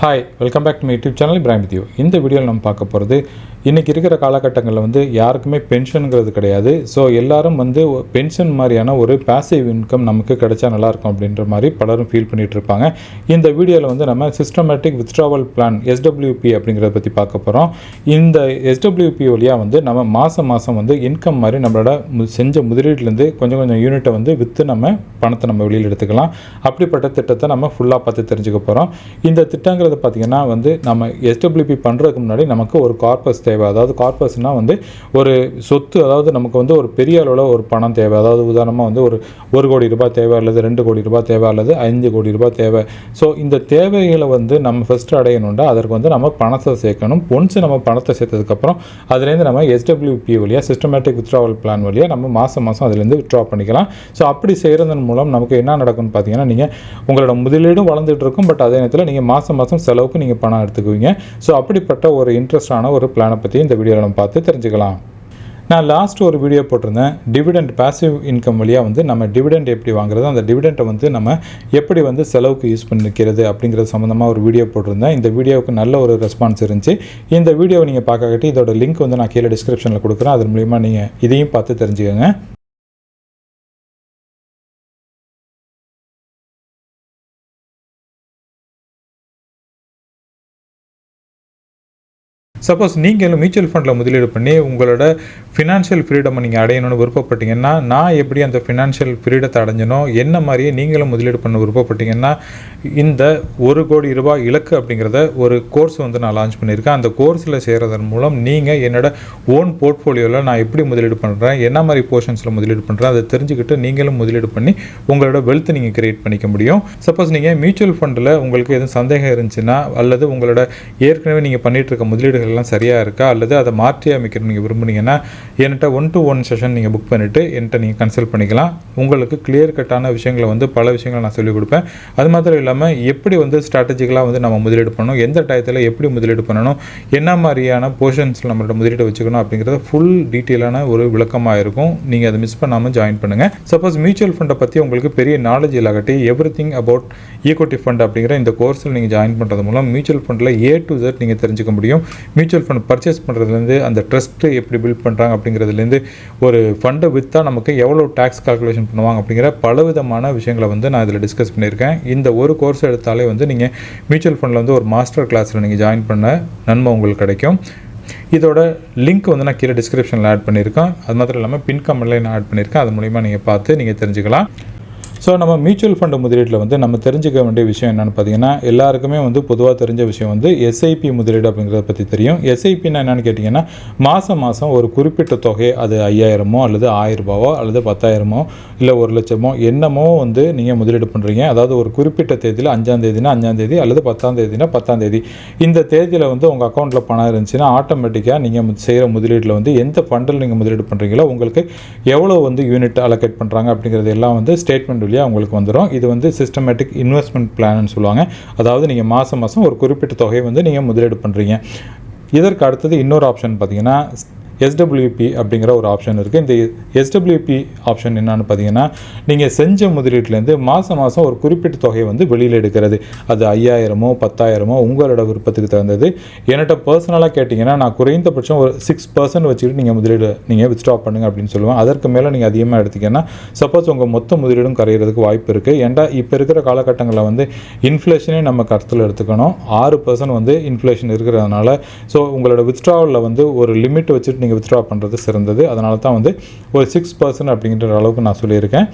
Hi, welcome back to my YouTube channel Ibrahim with you. இந்த வீடியோவில் நம்ம பார்க்க போகிறது இன்றைக்கி இருக்கிற காலகட்டங்களில் யாருக்குமே பென்ஷனுங்கிறது கிடையாது. ஸோ எல்லோரும் பென்ஷன் மாதிரியான ஒரு பேசிவ் இன்கம் நமக்கு கிடைச்சா நல்லாயிருக்கும் அப்படின்ற மாதிரி பலரும் ஃபீல் பண்ணிகிட்டு இருப்பாங்க. இந்த வீடியோவில் நம்ம சிஸ்டமேட்டிக் வித்ட்ராவல் பிளான் SWP அப்படிங்கிறத பற்றி பார்க்க போகிறோம். இந்த SWP வழியாக நம்ம மாதம் இன்கம் மாதிரி நம்மளோட செஞ்ச முதலீட்டிலேருந்து கொஞ்சம் யூனிட்டை விற்று நம்ம பணத்தை நம்ம வெளியில் எடுத்துக்கலாம். அப்படிப்பட்ட திட்டத்தை நம்ம ஃபுல்லாக பார்த்து தெரிஞ்சுக்க போகிறோம். இந்த திட்டங்கிறது பார்த்திங்கன்னா நம்ம SWP பண்ணுறதுக்கு முன்னாடி நமக்கு ஒரு கார்பஸ் தேவை. அதாவது கார்பஸ்னால் ஒரு சொத்து, அதாவது நமக்கு ஒரு பெரிய அளவில் ஒரு பணம் தேவை. அதாவது உதாரணமாக ஒரு 1 கோடி ரூபாய் தேவை, அல்லது 2 கோடி ரூபாய் தேவை, அல்லது 5 கோடி ரூபாய் தேவை. ஸோ இந்த தேவைகளை நம்ம ஃபஸ்ட்டு அடையணும்னா அதற்கு நம்ம பணத்தை சேர்க்கணும். ஒன்ஸ் நம்ம பணத்தை சேர்த்ததுக்கப்புறம் அதுலேருந்து நம்ம SWP வழியாக சிஸ்டமேட்டிக் வித்ட்ராவல் பிளான் வழியாக நம்ம மாதம் அதுலேருந்து வித்ட்ரா பண்ணிக்கலாம். ஸோ அப்படி செய்கிறதன் மூலம் நமக்கு என்ன நடக்கும்னு பார்த்தீங்கன்னா, நீங்கள் உங்களோட முதலீடும் வளர்ந்துட்டு இருக்கும், பட் அதே நேரத்தில் நீங்கள் மாதம் செலவுக்கு நீங்கள் பணம் எடுத்துக்குவீங்க. ஸோ அப்படிப்பட்ட ஒரு இன்ட்ரெஸ்டான ஒரு பிளானை பற்றி இந்த வீடியோவில் நம்ம பார்த்து தெரிஞ்சுக்கலாம். நான் லாஸ்ட் ஒரு வீடியோ போட்டிருந்தேன், டிவிடெண்ட் பேசிவ் இன்கம் வழியாக நம்ம டிவிடெண்ட் எப்படி வாங்குறது, அந்த டிவிடெண்ட்டை நம்ம எப்படி செலவுக்கு யூஸ் பண்ணிக்கிறது அப்படிங்கிறது சம்மந்தமாக ஒரு வீடியோ போட்டிருந்தேன். இந்த வீடியோவுக்கு நல்ல ஒரு ரெஸ்பான்ஸ் இருந்துச்சு. இந்த வீடியோவை நீங்கள் பார்க்கட்டி இதோட லிங்க் நான் கீழே டிஸ்கிரிப்ஷனில் கொடுக்குறேன். அதன் மூலிமா நீங்கள் இதையும் பார்த்து தெரிஞ்சுக்கோங்க. சப்போஸ் நீங்களும் மியூச்சுவல் ஃபண்டில் முதலீடு பண்ணி உங்களோட ஃபினான்ஷியல் ஃப்ரீடமை நீங்கள் அடையணும்னு விருப்பப்பட்டீங்கன்னா, நான் எப்படி அந்த ஃபினான்ஷியல் ஃப்ரீடத்தை அடைஞ்சனோ என்ன மாதிரியே நீங்களும் முதலீடு பண்ண விருப்பப்பட்டீங்கன்னா, இந்த 1 கோடி ரூபாய் இலக்கு அப்படிங்கிறத ஒரு கோர்ஸ் நான் லான்ச் பண்ணியிருக்கேன். அந்த கோர்ஸில் சேர்றதன் மூலம் நீங்கள் என்னோட ஓன் போர்ட்ஃபோலியோவில் நான் எப்படி முதலீடு பண்ணுறேன், என்ன மாதிரி போர்ஷன்ஸில் முதலீடு பண்ணுறேன், அதை தெரிஞ்சுக்கிட்டு நீங்களும் முதலீடு பண்ணி உங்களோட வெல்த்தை நீங்கள் கிரியேட் பண்ணிக்க முடியும். சப்போஸ் நீங்கள் மியூச்சுவல் ஃபண்டில் உங்களுக்கு எதுவும் சந்தேகம் இருந்துச்சுன்னா, அல்லது உங்களோட ஏற்கனவே நீங்கள் பண்ணிகிட்டு இருக்க முதலீடுகள் எல்லாம் சரியாக இருக்கா, அல்லது அதை மாற்றி அமைக்கணும் நீங்கள் விரும்புனீங்கன்னா என்கிட்ட 1-to-1 செஷன் நீங்கள் புக் பண்ணிவிட்டு என்கிட்ட நீங்கள் கன்சல்ட் பண்ணிக்கலாம். உங்களுக்கு கிளியர் கட்டான விஷயங்களை பல விஷயங்களை நான் சொல்லிக் கொடுப்பேன். அது மாத்திரம் இல்லாமல் எப்படி ஸ்ட்ராட்டஜிக்கலாக நம்ம முதலீடு பண்ணணும், எந்த டயத்தில் எப்படி முதலீடு பண்ணணும், என்ன மாதிரியான போர்ஷன்ஸில் நம்மளோட முதலீடு வச்சுக்கணும் அப்படிங்கிறத ஃபுல் டீட்டெயிலான ஒரு விளக்கமாக இருக்கும். நீங்கள் அதை மிஸ் பண்ணாமல் ஜாயின் பண்ணுங்கள். சப்போஸ் மியூச்சுவல் ஃபண்டை பற்றி உங்களுக்கு பெரிய நாலேஜ் இல்லாட்டி எவ்ரிதிங் அபவுட் ஈக்விட்டி ஃபண்ட் அப்படிங்கிற இந்த கோர்ஸில் நீங்கள் ஜாயின் பண்ணுறது மூலம் மியூச்சுவல் ஃபண்டில் A to Z நீங்கள் தெரிஞ்சுக்க முடியும். மியூச்சுவல் ஃபண்ட் பர்ச்சேஸ் பண்ணுறதுலேருந்து அந்த ட்ரஸ்ட்டு எப்படி பில்ட் பண்ணுறாங்க அப்படிங்கிறதுலேருந்து ஒரு ஃபண்டை விற்றா நமக்கு எவ்வளோ டேக்ஸ் கால்குலேஷன் பண்ணுவாங்க அப்படிங்கிற பலவிதமான விஷயங்களை நான் இதில் டிஸ்கஸ் பண்ணியிருக்கேன். இந்த ஒரு கோர்ஸ் எடுத்தாலே நீங்கள் மியூச்சுவல் ஃபண்டில் ஒரு மாஸ்டர் கிளாஸில் நீங்கள் ஜாயின் பண்ண நன்மை உங்களுக்கு கிடைக்கும். இதோட லிங்க் நான் கீழே டிஸ்கிரிப்ஷனில் ஆட் பண்ணியிருக்கேன். அது மாத்திரம் இல்லாமல் பின் கமெண்ட்லேயே நான் ஆட் பண்ணியிருக்கேன். அது மூலிமா நீங்கள் பார்த்து நீங்கள் தெரிஞ்சுக்கலாம். ஸோ நம்ம மியூச்சுவல் ஃபண்டு முதலீட்டில் நம்ம தெரிஞ்சுக்க வேண்டிய விஷயம் என்னென்னு பார்த்தீங்கன்னா, எல்லாருக்குமே பொதுவாக தெரிஞ்ச விஷயம் SIP முதலீடு அப்படிங்கிறத பற்றி தெரியும். SIPன்னா என்னென்னு கேட்டிங்கன்னா, மாதம் ஒரு குறிப்பிட்ட தொகை, அது 5000 அல்லது 1000 ரூபாவோ அல்லது 10,000 இல்லை 1 லட்சமோ என்னமோ நீங்கள் முதலீடு பண்ணுறீங்க. அதாவது ஒரு குறிப்பிட்ட தேதியில் 5ஆம் தேதினா 5ஆம் தேதி அல்லது 10ஆம் தேதினா 10ஆம் தேதி இந்த தேதியில் உங்கள் அக்கௌண்ட்டில் பணம் இருந்துச்சுன்னா ஆட்டோமேட்டிக்காக நீங்கள் செய்கிற முதலீட்டில் எந்த ஃபண்டில் நீங்கள் முதலீடு பண்ணுறீங்களோ உங்களுக்கு எவ்வளோ யூனிட் அலோகேட் பண்ணுறாங்க அப்படிங்கிறது எல்லாம் ஸ்டேட்மெண்ட் உங்களுக்கு வந்துடும். இது சிஸ்டமேட்டிக் இன்வெஸ்ட்மெண்ட் பிளான்னு சொல்லுவாங்க. அதாவது நீங்கள் மாதம் ஒரு குறிப்பிட்ட தொகையை நீங்கள் முதலீடு பண்ணுறீங்க. இதற்கு அடுத்தது இன்னொரு ஆப்ஷன் பார்த்தீங்கன்னா SWP அப்படிங்கிற ஒரு ஆப்ஷன் இருக்குது. இந்த SWP ஆப்ஷன் என்னன்னு பார்த்தீங்கன்னா, நீங்கள் செஞ்ச முதலீட்டிலேருந்து மாதம் ஒரு குறிப்பிட்ட தொகையை வெளியில் எடுக்கிறது. அது 5000 10,000 உங்களோட விருப்பத்துக்கு தகுந்தது. என்கிட்ட பர்சனலாக கேட்டிங்கன்னா நான் குறைந்தபட்சம் ஒரு 6% வச்சுக்கிட்டு நீங்கள் முதலீடு நீங்கள் வித்ட்ரா பண்ணுங்கள் அப்படின்னு சொல்லுவேன். அதற்கு மேலே நீங்கள் அதிகமாக எடுத்திங்கன்னா சப்போஸ் உங்கள் மொத்த முதலீடும் கரையிறதுக்கு வாய்ப்பு இருக்குது. ஏன்டா இப்போ இருக்கிற காலகட்டங்களில் இன்ஃப்ளேஷனே நம்ம கருத்தில் எடுத்துக்கணும். 6% இன்ஃப்ளேஷன் இருக்கிறதுனால ஸோ உங்களோட வித்ட்ராவலில் ஒரு லிமிட் வச்சுட்டு நீங்கள் வித்ட்ரா பண்ணுறது சிறந்தது. அதனால தான் ஒரு 6% அப்படிங்கிற அளவுக்கு நான் சொல்லியிருக்கேன்.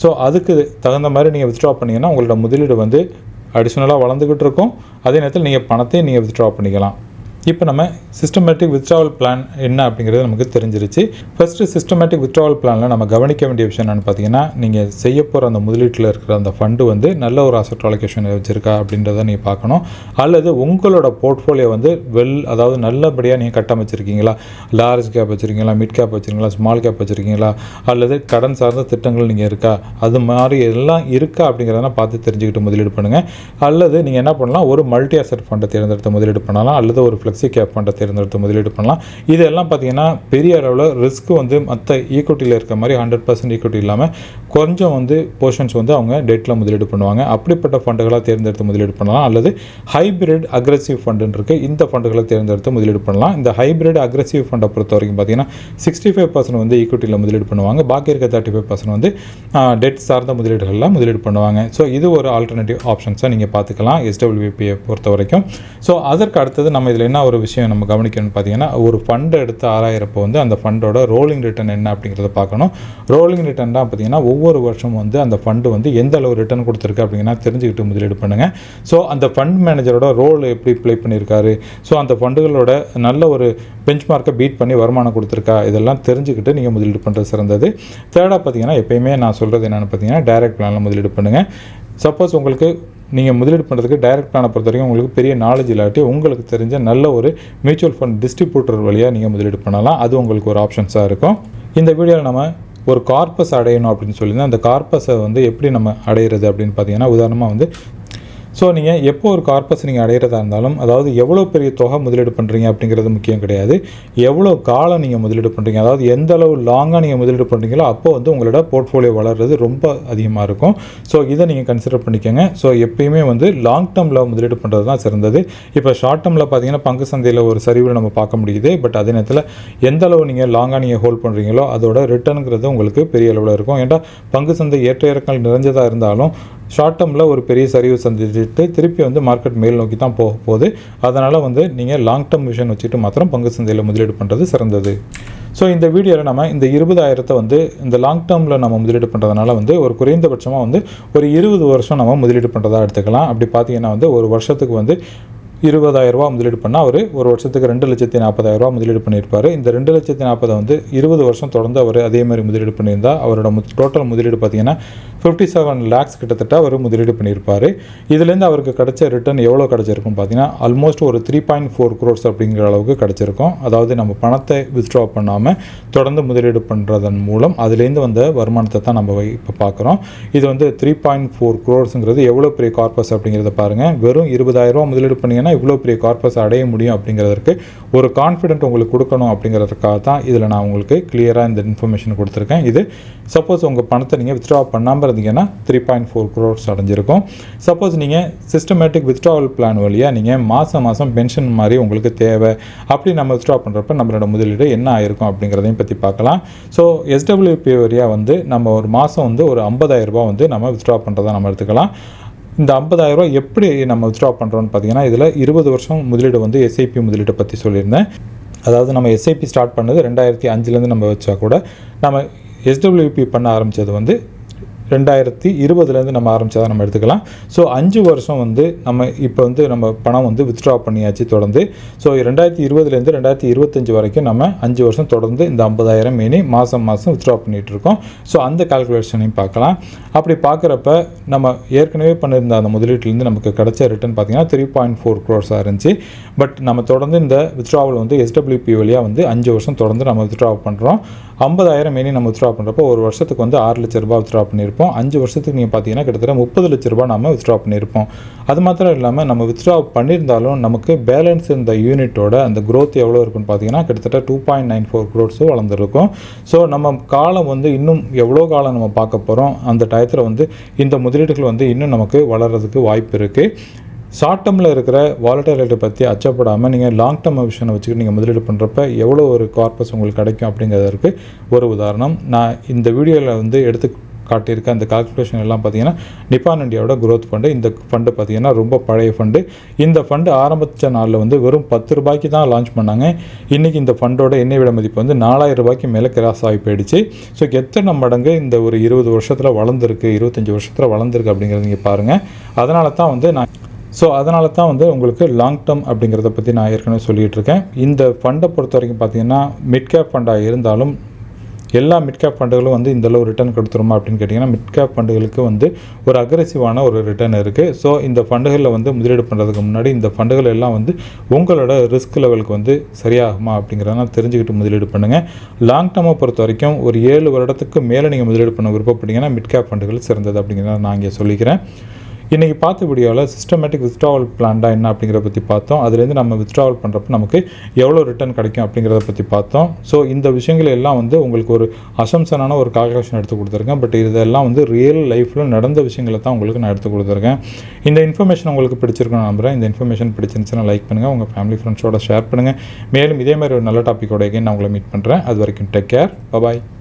ஸோ அதுக்கு தகுந்த மாதிரி நீங்கள் வித்ட்ரா பண்ணிங்கன்னா உங்களோட முதலீடு அடிஷ்னலாக வளர்ந்துக்கிட்டு இருக்கும். அதே நேரத்தில் நீங்கள் பணத்தையும் நீங்கள் வித்ட்ரா பண்ணிக்கலாம். இப்போ நம்ம சிஸ்டமேட்டிக் வித்ட்ராவல் பிளான் என்ன அப்படிங்கிறது நமக்கு தெரிஞ்சிருச்சு. ஃபஸ்ட்டு சிஸ்டமேட்டிக் வித்ட்ராவல் பிளானில் நம்ம கவனிக்க வேண்டிய விஷயம் என்னென்னு பார்த்தீங்கன்னா, நீங்கள் செய்ய போகிற அந்த முதலீட்டில் இருக்கிற அந்த ஃபண்டு நல்ல ஒரு அசெட் அலோகேஷன் வச்சுருக்கா அப்படின்றத நீங்கள் பார்க்கணும். அல்லது உங்களோட போர்ட்ஃபோலியோ அதாவது நல்லபடியாக நீங்கள் கட்டமைச்சிருக்கீங்களா, லார்ஜ் கேப் வச்சுருக்கீங்களா, மிட் கேப் வச்சுருக்கீங்களா, ஸ்மால் கேப் வச்சுருக்கீங்களா, அல்லது கடன் சார்ந்த திட்டங்கள் நீங்கள் இருக்கா, அது மாதிரி எல்லாம் இருக்கா அப்படிங்கிறதெல்லாம் பார்த்து தெரிஞ்சுக்கிட்டு முதலீடு பண்ணுங்கள். அல்லது நீங்கள் என்ன பண்ணலாம், ஒரு மல்டி அசெட் ஃபண்டை தேர்ந்தெடுத்து முதலீடு பண்ணலாம். அல்லது ஒரு ஃப்ளெக்ஸி கேப் ஃபண்டை தேர்ந்தெடுத்து முதலீடு பண்ணலாம். இதெல்லாம் பார்த்தீங்கன்னா பெரிய அளவில் ரிஸ்க் வந்து மற்ற ஈக்விட்டியில் இருக்க மாதிரி 100% ஈக்விட்டி இல்லாமல் கொஞ்சம் வந்து போர்ஷன்ஸ் வந்து அவங்க டெட்டில் முதலீடு பண்ணுவாங்க. அப்படிப்பட்ட ஃபண்டுகளாக தேர்ந்தெடுத்து முதலீடு பண்ணலாம். அல்லது ஹைப்ரிட் அக்ரெசிவ் ஃபண்டுன்னு இருக்குது, இந்த ஃபண்டுகளை தேர்ந்தெடுத்து முதலீடு பண்ணலாம். இந்த ஹைப்ரிட் அக்ரெசிவ் ஃபண்டை பொறுத்த வரைக்கும் பார்த்தீங்கன்னா 65% வந்து ஈக்விட்டியில் முதலீடு பண்ணுவாங்க, பாக்கி இருக்க 35% வந்து டெட் சார்ந்த முதலீடுகளில் முதலீடு பண்ணுவாங்க. ஸோ இது ஒரு ஆல்டர்னேட்டிவ் ஆப்ஷன்ஸாக நீங்கள் பார்த்துக்கலாம் SWPயை பொறுத்த வரைக்கும். ஸோ அதற்கு அடுத்தது நம்ம இதில் என்ன ஒரு விஷயம் நம்ம கவனிக்கணும்னு பார்த்தீங்கன்னா, ஒரு ஃபண்டை எடுத்து ஆராயிறப்போ வந்து அந்த ஃபண்டோட ரோலிங் ரிட்டர்ன் என்ன அப்படிங்கிறத பார்க்கணும். ரோலிங் ரிட்டர்ன் தான் பார்த்தீங்கன்னா ஒவ்வொரு வருஷமும் வந்து அந்த ஃபண்டு வந்து எந்த அளவு ரிட்டர்ன் கொடுத்துருக்கு அப்படிங்கன்னா தெரிஞ்சுக்கிட்டு முதலீடு பண்ணுங்கள். ஸோ அந்த ஃபண்ட் மேனேஜரோட ரோல் எப்படி ப்ளே பண்ணியிருக்காரு, ஸோ அந்த ஃபண்டுகளோட நல்ல ஒரு பெஞ்ச்மார்க்கை பீட் பண்ணி வருமானம் கொடுத்துருக்கா, இதெல்லாம் தெரிஞ்சுக்கிட்டு நீங்கள் முதலீடு பண்ணுறது சிறந்தது. தேர்டாக பார்த்தீங்கன்னா எப்பயுமே நான் சொல்கிறது என்னென்னு பார்த்தீங்கன்னா டைரக்ட் பிளானில் முதலீடு பண்ணுங்கள். சப்போஸ் உங்களுக்கு நீங்கள் முதலீடு பண்ணுறதுக்கு டைரக்ட் பிளானை பொறுத்த வரைக்கும் உங்களுக்கு பெரிய நாலேஜ் இல்லாட்டி உங்களுக்கு தெரிஞ்ச நல்ல ஒரு மியூச்சுவல் ஃபண்ட் டிஸ்ட்ரிபியூட்டர் வழியாக நீங்கள் முதலீடு பண்ணலாம். அது உங்களுக்கு ஒரு ஆப்ஷன்ஸாக இருக்கும். இந்த வீடியோவில் நம்ம ஒரு கார்பஸ் அடையணும் அப்படின்னு சொல்லியிருந்தேன். அந்த கார்பஸை வந்து எப்படி நம்ம அடையிறது அப்படின்னு பார்த்தீங்கன்னா, உதாரணமாக வந்து ஸோ நீங்கள் எப்போ ஒரு கார்பஸ் நீங்கள் அடையிறதா இருந்தாலும், அதாவது எவ்வளோ பெரிய தொகை முதலீடு பண்ணுறீங்க அப்படிங்கிறது முக்கியம் கிடையாது, எவ்வளோ காலம் நீங்கள் முதலீடு பண்ணுறீங்க, அதாவது எந்த அளவு லாங்காக நீங்கள் முதலீடு பண்ணுறீங்களோ அப்போ வந்து உங்களோட போர்ட்ஃபோலியோ வளர்கிறது ரொம்ப அதிகமாக இருக்கும். ஸோ இதை நீங்கள் கன்சிடர் பண்ணிக்கோங்க. ஸோ எப்பயுமே வந்து லாங் டேர்மில் முதலீடு பண்ணுறது தான் சிறந்தது. இப்போ ஷார்ட் டேர்மில் பார்த்தீங்கன்னா பங்கு சந்தையில் ஒரு சரிவில் நம்ம பார்க்க முடியுது. பட் அதே நேரத்தில் எந்த அளவு நீங்கள் லாங்காக நீங்கள் ஹோல்ட் பண்ணுறீங்களோ அதோட ரிட்டர்னுங்கிறது உங்களுக்கு பெரிய அளவில் இருக்கும். ஏன்னா பங்கு சந்தை ஏற்ற இறக்கங்கள் நிறைஞ்சதாக இருந்தாலும் ஷார்ட் டேர்மில் ஒரு பெரிய சரிவு சந்திச்சுட்டு திருப்பி வந்து மார்க்கெட் மேல் நோக்கி தான் போக போகுது. அதனால் வந்து நீங்கள் லாங் டேர்ம் விஷன் வச்சுட்டு மாத்திரம் பங்கு சந்தையில் முதலீடு பண்ணுறது சிறந்தது. ஸோ இந்த வீடியோவில் நம்ம இந்த 20,000 வந்து இந்த லாங் டேர்மில் நம்ம முதலீடு பண்ணுறதுனால வந்து ஒரு குறைந்தபட்சமாக வந்து ஒரு 20 வருஷம் நம்ம முதலீடு பண்ணுறதா எடுத்துக்கலாம். அப்படி பார்த்தீங்கன்னா வந்து ஒரு வருஷத்துக்கு வந்து 20,000 முதலீடு பண்ணால் அவர் ஒரு வருஷத்துக்கு 2,40,000 முதலீடு பண்ணியிருப்பார். இந்த 2,40,000 வந்து 20 வருஷம் தொடர்ந்து அவர் அதே மாதிரி முதலீடு பண்ணியிருந்தால் அவரோட டோட்டல் முதலீடு பார்த்தீங்கன்னா 57 lakhs கிட்டத்தட்ட அவர் முதலீடு பண்ணியிருப்பார். இதுலேருந்து அவருக்கு கிடைச்ச ரிட்டர்ன் எவ்வளோ கிடச்சிருக்கும் பார்த்தீங்கன்னா ஆல்மோஸ்ட் ஒரு 3.4 crores அப்படிங்கிற அளவுக்கு கிடச்சிருக்கும். அதாவது நம்ம பணத்தை வித்ட்ரா பண்ணாமல் தொடர்ந்து முதலீடு பண்ணுறதன் மூலம் அதுலேருந்து வந்த வருமானத்தை தான் நம்ம இப்போ பார்க்குறோம். இது வந்து 3.4 crores எவ்வளோ பெரிய கார்பஸ் அப்படிங்கிறத பாருங்கள். வெறும் 20,000 முதலீடு பண்ணிங்கன்னா இவ்வளோ பெரிய கார்பஸ் அடைய முடியும் அப்படிங்கிறதுக்கு ஒரு கான்ஃபிடென்ட் உங்களுக்கு கொடுக்கணும் அப்படிங்கிறதுக்காக தான் இதில் நான் உங்களுக்கு கிளியராக இந்த இன்ஃபர்மேஷன் கொடுத்துருக்கேன். இது சப்போஸ் உங்கள் பணத்தை நீங்கள் வித்ட்ரா பண்ணாமல் இருந்தீங்கன்னா 3.4 crores அடைஞ்சிருக்கும். சப்போஸ் நீங்கள் சிஸ்டமேட்டிக் வித்ட்ராவல் பிளான் வழியாக நீங்கள் மாதம் பென்ஷன் மாதிரி உங்களுக்கு தேவை அப்படி நம்ம வித்ட்ரா பண்ணுறப்ப நம்மளோட முதலீடு என்ன ஆயிருக்கும் அப்படிங்கிறதையும் பற்றி பார்க்கலாம். ஸோ SWP வழியாக வந்து நம்ம ஒரு மாதம் வந்து ஒரு 50,000 வந்து நம்ம வித்ட்ரா பண்ணுறதா நம்ம எடுத்துக்கலாம். இந்த 50,000 எப்படி நம்ம வித்ட்ரா பண்ணுறோன்னு பார்த்தீங்கன்னா, இதில் 20 வருஷம் முதலீடு வந்து SIP முதலீட்டை பற்றி சொல்லியிருந்தேன். அதாவது நம்ம SIP ஸ்டார்ட் பண்ணது 2005 நம்ம வச்சா கூட நம்ம SWP பண்ண ஆரம்பித்தது வந்து 2020 நம்ம ஆரம்பித்தா நம்ம எடுத்துக்கலாம். ஸோ 5 வருஷம் வந்து நம்ம இப்போ வந்து நம்ம பணம் வந்து வித்ட்ரா பண்ணியாச்சு தொடர்ந்து. ஸோ 2020 2025 வரைக்கும் நம்ம 5 வருஷம் தொடர்ந்து இந்த 50,000 மீனி மாதம் வித்ட்ரா பண்ணிகிட்டு இருக்கோம். ஸோ அந்த கால்குலேஷனையும் பார்க்கலாம். அப்படி பார்க்குறப்ப நம்ம ஏற்கனவே பண்ணியிருந்த அந்த முதலீட்டிலேருந்து நமக்கு கிடைச்ச ரிட்டர்ன் பார்த்தீங்கன்னா 3.4 crores இருந்துச்சு. பட் நம்ம தொடர்ந்து இந்த வித்ட்ராவல் வந்து SWP வழியாக வந்து 5 வருஷம் தொடர்ந்து நம்ம வித்ட்ரா பண்ணுறோம். 50,000 மீனி நம்ம வித்ட்ரா பண்ணுறப்போ ஒரு வருஷத்துக்கு வந்து 6 லட்ச ரூபாய் வித்ட்ரா பண்ணியிருப்போம். 5 வருஷத்துக்கு நீங்கள் பார்த்தீங்கன்னா கிட்டத்தட்ட 30 லட்ச ரூபாய் நம்ம வித்ட்ரா பண்ணியிருப்போம். அது மாத்திரம் இல்லாமல் நம்ம வித்ட்ரா பண்ணியிருந்தாலும் நமக்கு பேலன்ஸ் இந்த யூனிட்டோட அந்த growth எவ்வளோ இருக்குன்னு பார்த்தீங்கன்னா கிட்டத்தட்ட 2.94 crores வளர்ந்துருக்கும். ஸோ நம்ம காலம் வந்து இன்னும் எவ்வளோ காலம் நம்ம பார்க்க போகிறோம், அந்த டயத்தில் வந்து இந்த முதலீடுகள் வந்து இன்னும் நமக்கு வளர்கிறதுக்கு வாய்ப்பு இருக்குது. ஷார்ட் டேர்மில் இருக்கிற வாலட்டிலிட்டி பற்றி அச்சப்படாமல் நீங்கள் லாங் டேர்ம் விஷனை வச்சுக்கிட்டு நீங்கள் முதலீடு பண்ணுறப்ப எவ்வளோ ஒரு கார்பஸ் உங்களுக்கு கிடைக்கும் அப்படிங்கிறதுக்கு ஒரு உதாரணம் நான் இந்த வீடியோவில் வந்து எடுத்து காட்டியிருக்க அந்த கால்குலேஷன் எல்லாம் பார்த்தீங்கன்னா நிப்பான் இந்தியாவோட growth ஃபண்டு. இந்த ஃபண்டு பார்த்தீங்கன்னா ரொம்ப பழைய ஃபண்டு. இந்த ஃபண்டு ஆரம்பித்த நாளில் வந்து வெறும் 10 ரூபாய்க்கு தான் லான்ச் பண்ணாங்க. இன்றைக்கி இந்த ஃபண்டோட எண்ணெய் விட மதிப்பு வந்து 4,000 ரூபாய்க்கு மேலே கிராஸ் ஆகி போயிடுச்சு. ஸோ எத்தனை மடங்கு இந்த ஒரு 20 வருஷத்தில் வளர்ந்துருக்கு, 25 வருஷத்தில் வளர்ந்துருக்கு அப்படிங்கிறது நீங்கள் பாருங்கள். அதனால தான் வந்து உங்களுக்கு லாங் டேர்ம் அப்படிங்கிறத பற்றி நான் ஏற்கனவே சொல்லிகிட்டு இருக்கேன். இந்த ஃபண்டை பொறுத்த வரைக்கும் பார்த்தீங்கன்னா மிட் கேப் ஃபண்டாக இருந்தாலும் எல்லா மிட் கேப் ஃபண்டுகளும் வந்து இந்தளவு ரிட்டர்ன் கொடுத்துருமா அப்படின்னு கேட்டிங்கன்னா மிட் கேப் ஃபண்டுகளுக்கு வந்து ஒரு அக்ரெசிவான ஒரு ரிட்டர்ன் இருக்குது. ஸோ இந்த ஃபண்டுகளில் வந்து முதலீடு பண்ணுறதுக்கு முன்னாடி இந்த ஃபண்டுகள் எல்லாம் வந்து உங்களோட ரிஸ்க் லெவலுக்கு வந்து சரியாகுமா அப்படிங்கிறத தெரிஞ்சுக்கிட்டு முதலீடு பண்ணுங்கள். லாங் டேர்மை பொறுத்த வரைக்கும் ஒரு 7 வருடத்துக்கு மேலே நீங்கள் முதலீடு பண்ண விருப்பப்பட்டீங்கன்னா மிட் கேப் ஃபண்டுகள் சிறந்தது அப்படிங்கிறத நான் இங்கே சொல்லிக்கிறேன். இன்றைக்கி பார்த்த வீடியோவில் சிஸ்டமேட்டிக் வித்ட்ராவல் பிளான்டா என்ன அப்படிங்கிறத பற்றி பார்த்தோம். அதுலேருந்து நம்ம வித்ட்ராவல் பண்ணுறப்ப நமக்கு எவ்வளோ ரிட்டர்ன் கிடைக்கும் அப்படிங்கிறத பற்றி பார்த்தோம். ஸோ இந்த விஷயங்கள் எல்லாம் வந்து உங்களுக்கு ஒரு அசம்சனான ஒரு கால்குலேஷன் எடுத்து கொடுத்துருக்கேன். பட் இதெல்லாம் வந்து ரியல் லைஃப்பில் நடந்த விஷயங்களை தான் உங்களுக்கு நான் எடுத்து கொடுத்துருக்கேன். இந்த இன்ஃபர்மேஷன் உங்களுக்கு பிடிச்சிருக்குன்னு நம்புகிறேன். இந்த இன்ஃபர்மேஷன் பிடிச்சிருந்துச்சுன்னா லைக் பண்ணுங்கள், உங்கள் ஃபேமிலி ஃப்ரெண்ட்ஸோட ஷேர் பண்ணுங்கள். மேலும் இதே மாதிரி ஒரு நல்ல டாப்பிக்கோட நான் உங்களை மீட் பண்ணுறேன். அது வரைக்கும் டேக் கேர், பாய்.